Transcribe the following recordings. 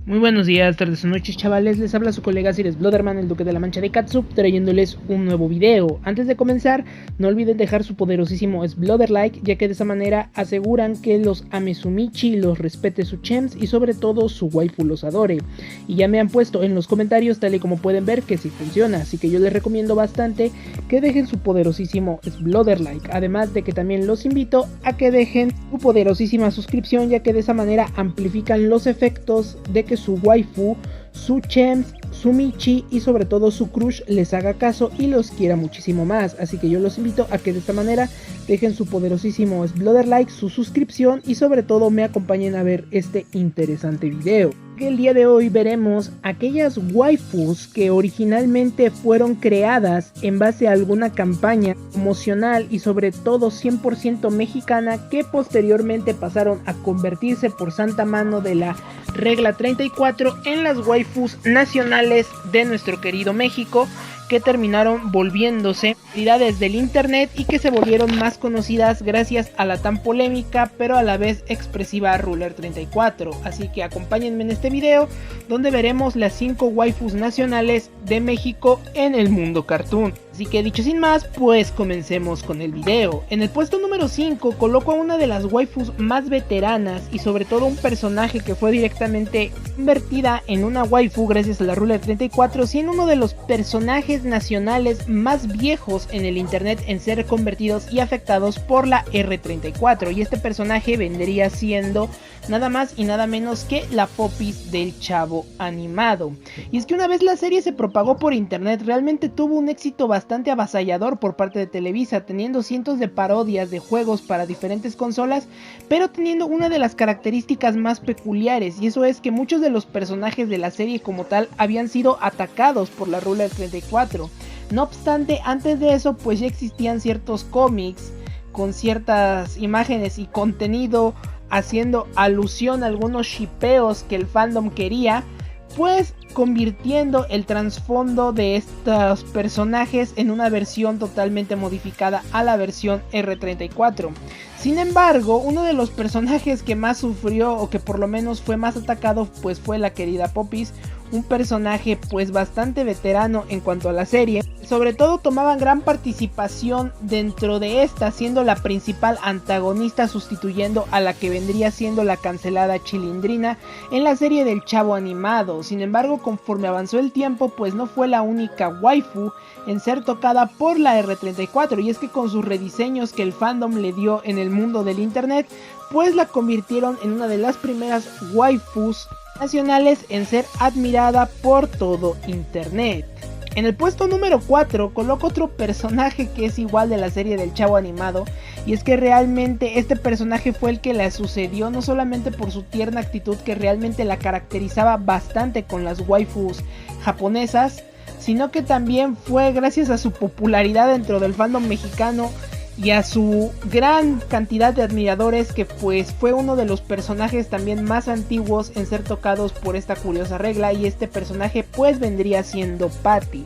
Muy buenos días, tardes o noches, chavales. Les habla su colega Cires Blooderman, el Duque de la Mancha de Katsup, trayéndoles un nuevo video. Antes de comenzar, no olviden dejar su poderosísimo Sblooder like, ya que de esa manera aseguran que los ame su Michi, los respete su Chems y sobre todo su waifu los adore. Y ya me han puesto en los comentarios, tal y como pueden ver, que sí funciona, así que yo les recomiendo bastante que dejen su poderosísimo Sblooder like. Además de que también los invito a que dejen su poderosísima suscripción, ya que de esa manera amplifican los efectos de que su waifu, su Chems, su Michi y sobre todo su crush les haga caso y los quiera muchísimo más. Así que yo los invito a que de esta manera dejen su poderosísimo Sblooder like, su suscripción y sobre todo me acompañen a ver este interesante video. El día de hoy veremos aquellas waifus que originalmente fueron creadas en base a alguna campaña promocional y sobre todo 100% mexicana, que posteriormente pasaron a convertirse por santa mano de la regla 34 en las waifus nacionales de nuestro querido México, que terminaron volviéndose celebridades del internet y que se volvieron más conocidas gracias a la tan polémica pero a la vez expresiva Ruler 34. Así que acompáñenme en este video donde veremos las 5 waifus nacionales de México en el mundo cartoon. Así que dicho sin más, pues comencemos con el video. En el puesto número 5 coloco a una de las waifus más veteranas y sobre todo un personaje que fue directamente convertida en una waifu gracias a la Ruler 34, siendo uno de los personajes nacionales más viejos en el internet en ser convertidos y afectados por la R34, y este personaje vendría siendo nada más y nada menos que la Popis del Chavo Animado. Y es que una vez la serie se propagó por internet, realmente tuvo un éxito bastante avasallador por parte de Televisa, teniendo cientos de parodias de juegos para diferentes consolas, pero teniendo una de las características más peculiares, y eso es que muchos de los personajes de la serie como tal habían sido atacados por la Ruler 34. No obstante, antes de eso pues ya existían ciertos cómics con ciertas imágenes y contenido haciendo alusión a algunos shipeos que el fandom quería, pues convirtiendo el trasfondo de estos personajes en una versión totalmente modificada a la versión R34. Sin embargo, uno de los personajes que más sufrió o que por lo menos fue más atacado pues fue la querida Popis, un personaje pues bastante veterano en cuanto a la serie. Sobre todo tomaban gran participación dentro de esta, siendo la principal antagonista, sustituyendo a la que vendría siendo la cancelada Chilindrina en la serie del Chavo Animado. Sin embargo, conforme avanzó el tiempo pues no fue la única waifu en ser tocada por la R34, y es que con sus rediseños que el fandom le dio en el mundo del internet pues la convirtieron en una de las primeras waifus nacionales en ser admirada por todo internet. En el puesto número 4 coloco otro personaje que es igual de la serie del Chavo Animado, y es que realmente este personaje fue el que la sucedió no solamente por su tierna actitud que realmente la caracterizaba bastante con las waifus japonesas, sino que también fue gracias a su popularidad dentro del fandom mexicano y a su gran cantidad de admiradores, que pues fue uno de los personajes también más antiguos en ser tocados por esta curiosa regla, y este personaje pues vendría siendo Patty,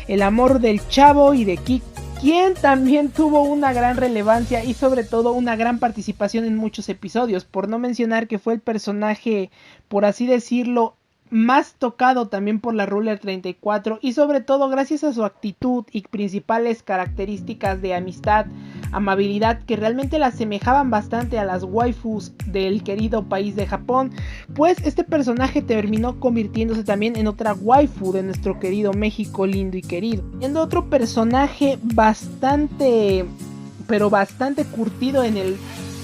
el amor del Chavo y de Kik, quien también tuvo una gran relevancia y sobre todo una gran participación en muchos episodios, por no mencionar que fue el personaje, por así decirlo, más tocado también por la Ruler 34, y sobre todo gracias a su actitud y principales características de amistad, amabilidad, que realmente la asemejaban bastante a las waifus del querido país de Japón, pues este personaje terminó convirtiéndose también en otra waifu de nuestro querido México lindo y querido, siendo otro personaje bastante curtido en el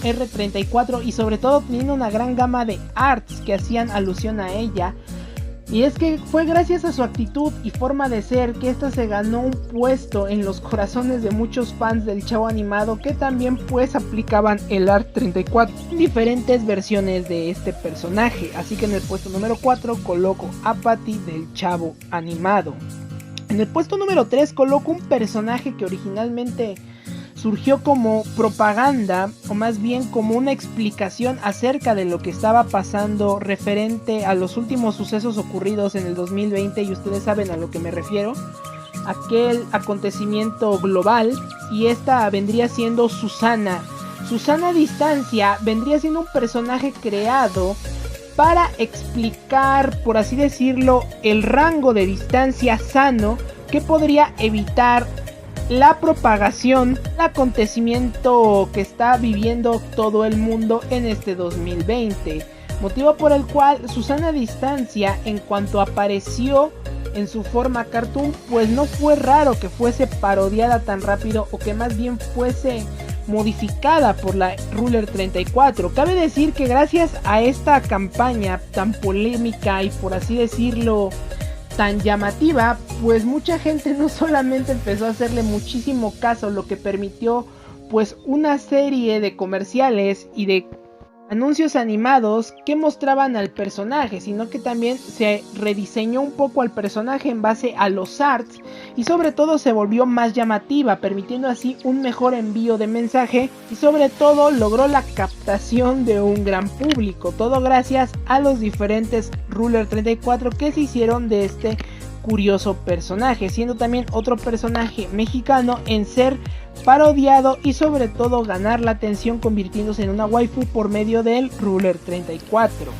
R34 y sobre todo teniendo una gran gama de arts que hacían alusión a ella. Y es que fue gracias a su actitud y forma de ser que esta se ganó un puesto en los corazones de muchos fans del Chavo Animado, que también pues aplicaban el Art 34 en diferentes versiones de este personaje. Así que en el puesto número 4 coloco a Patty del Chavo Animado. En el puesto número 3 coloco un personaje que originalmente surgió como propaganda, o más bien como una explicación acerca de lo que estaba pasando referente a los últimos sucesos ocurridos en el 2020, y ustedes saben a lo que me refiero, aquel acontecimiento global, y esta vendría siendo Susana. Susana Distancia vendría siendo un personaje creado para explicar, por así decirlo, el rango de distancia sano que podría evitar la propagación del acontecimiento que está viviendo todo el mundo en este 2020, motivo por el cual su sana distancia, en cuanto apareció en su forma cartoon, pues no fue raro que fuese parodiada tan rápido, o que más bien fuese modificada por la Ruler 34. Cabe decir que gracias a esta campaña tan polémica y, por así decirlo, tan llamativa, pues mucha gente no solamente empezó a hacerle muchísimo caso, lo que permitió pues una serie de comerciales y de anuncios animados que mostraban al personaje, sino que también se rediseñó un poco al personaje en base a los arts, y sobre todo se volvió más llamativa, permitiendo así un mejor envío de mensaje, y sobre todo logró la captación de un gran público, todo gracias a los diferentes Ruler 34 que se hicieron de este curioso personaje, siendo también otro personaje mexicano en ser parodiado y sobre todo ganar la atención, convirtiéndose en una waifu por medio del Ruler 34.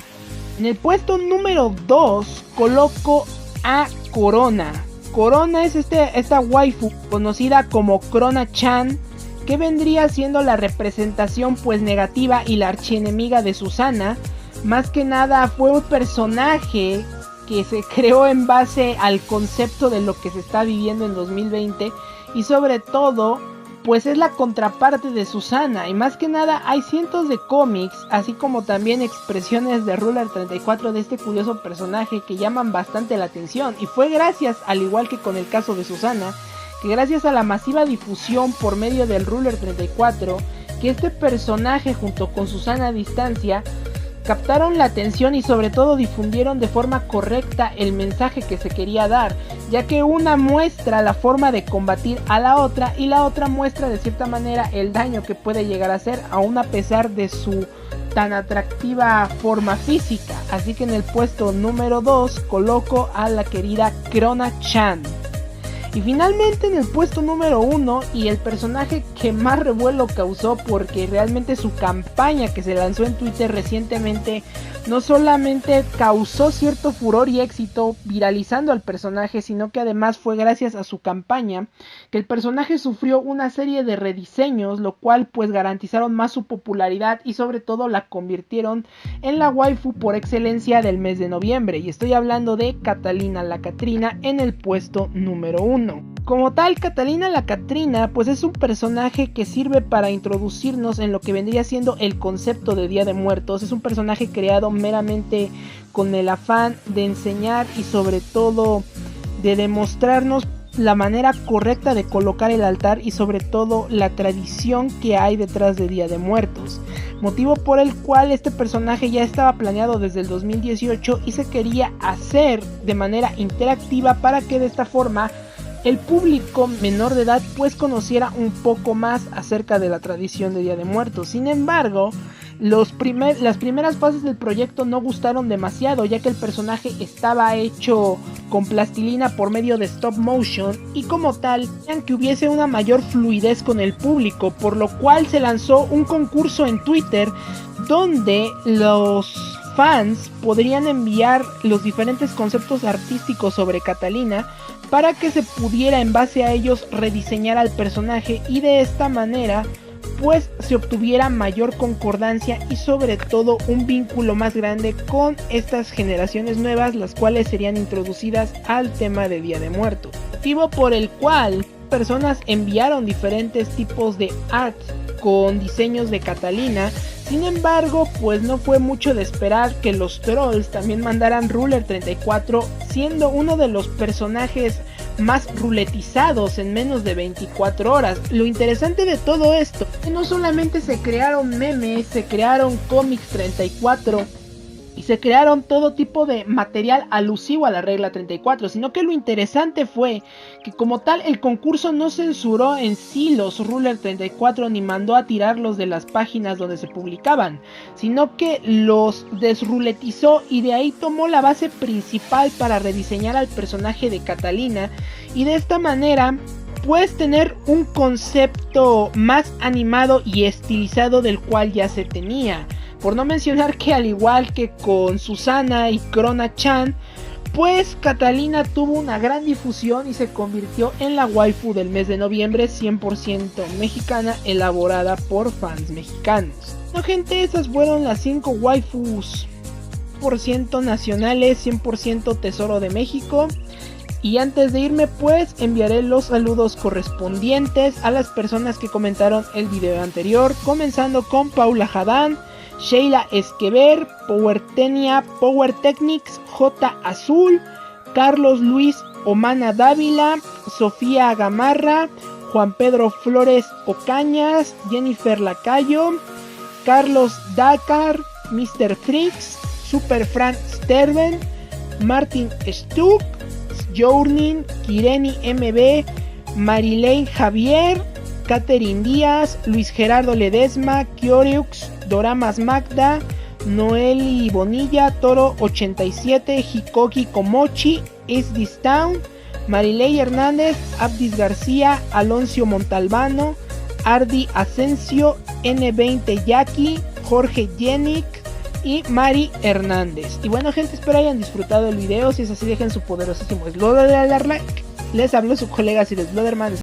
En el puesto número 2 coloco a Corona. Corona es esta waifu conocida como Crona-chan, que vendría siendo la representación pues negativa y la archienemiga de Susana. Más que nada fue un personaje que se creó en base al concepto de lo que se está viviendo en 2020, y sobre todo pues es la contraparte de Susana, y más que nada hay cientos de cómics, así como también expresiones de Ruler 34 de este curioso personaje que llaman bastante la atención, y fue gracias, al igual que con el caso de Susana, que gracias a la masiva difusión por medio del Ruler 34, que este personaje junto con Susana a distancia captaron la atención y sobre todo difundieron de forma correcta el mensaje que se quería dar, ya que una muestra la forma de combatir a la otra, y la otra muestra de cierta manera el daño que puede llegar a hacer, aún a pesar de su tan atractiva forma física. Así que en el puesto número 2 coloco a la querida Crona-chan. Y finalmente en el puesto número 1, y el personaje que más revuelo causó, porque realmente su campaña que se lanzó en Twitter recientemente no solamente causó cierto furor y éxito viralizando al personaje, sino que además fue gracias a su campaña que el personaje sufrió una serie de rediseños, lo cual pues garantizaron más su popularidad y sobre todo la convirtieron en la waifu por excelencia del mes de noviembre, y estoy hablando de Catalina la Catrina en el puesto número 1. Como tal, Catalina la Catrina pues es un personaje que sirve para introducirnos en lo que vendría siendo el concepto de Día de Muertos. Es un personaje creado meramente con el afán de enseñar y sobre todo de demostrarnos la manera correcta de colocar el altar y sobre todo la tradición que hay detrás de Día de Muertos, motivo por el cual este personaje ya estaba planeado desde el 2018 y se quería hacer de manera interactiva para que de esta forma el público menor de edad pues conociera un poco más acerca de la tradición de Día de Muertos. Sin embargo, las primeras fases del proyecto no gustaron demasiado, ya que el personaje estaba hecho con plastilina por medio de stop motion, y como tal querían que hubiese una mayor fluidez con el público, por lo cual se lanzó un concurso en Twitter donde los fans podrían enviar los diferentes conceptos artísticos sobre Catalina para que se pudiera en base a ellos rediseñar al personaje, y de esta manera pues se obtuviera mayor concordancia y sobre todo un vínculo más grande con estas generaciones nuevas, las cuales serían introducidas al tema de Día de Muertos, motivo por el cual personas enviaron diferentes tipos de art con diseños de Catalina. Sin embargo, pues no fue mucho de esperar que los trolls también mandaran Ruler 34, siendo uno de los personajes más ruletizados en menos de 24 horas. Lo interesante de todo esto es que no solamente se crearon memes, se crearon cómics 34 y se crearon todo tipo de material alusivo a la regla 34, sino que lo interesante fue que como tal el concurso no censuró en sí los Ruler 34 ni mandó a tirarlos de las páginas donde se publicaban, sino que los desruletizó y de ahí tomó la base principal para rediseñar al personaje de Catalina, y de esta manera puedes tener un concepto más animado y estilizado del cual ya se tenía. Por no mencionar que al igual que con Susana y Krona-chan, pues Catalina tuvo una gran difusión y se convirtió en la waifu del mes de noviembre 100% mexicana, elaborada por fans mexicanos. No, gente, esas fueron las 5 waifus 100% nacionales, 100% Tesoro de México. Y antes de irme, pues enviaré los saludos correspondientes a las personas que comentaron el video anterior, comenzando con Paula Hadán, Sheila Esquever, Powertenia, Power Technics, J Azul, Carlos Luis Omana Dávila, Sofía Gamarra, Juan Pedro Flores Ocañas, Jennifer Lacayo, Carlos Dakar, Mr. Fricks, Super Fran Sterben, Martin Stuck, Journin, Kireni MB, Marilyn Javier, Catherine Díaz, Luis Gerardo Ledesma, Kioriux, Doramas Magda, Noeli Bonilla, Toro 87, Hikoki Komochi, Is This Town, Marilei Hernández, Abdis García, Alonso Montalbano, Ardi Asensio, N20 Jackie, Jorge Yenick y Mari Hernández. Y bueno, gente, espero hayan disfrutado el video. Si es así, dejen su poderosísimo eslogan de dar like. Les habló su colega Sir Bloderman.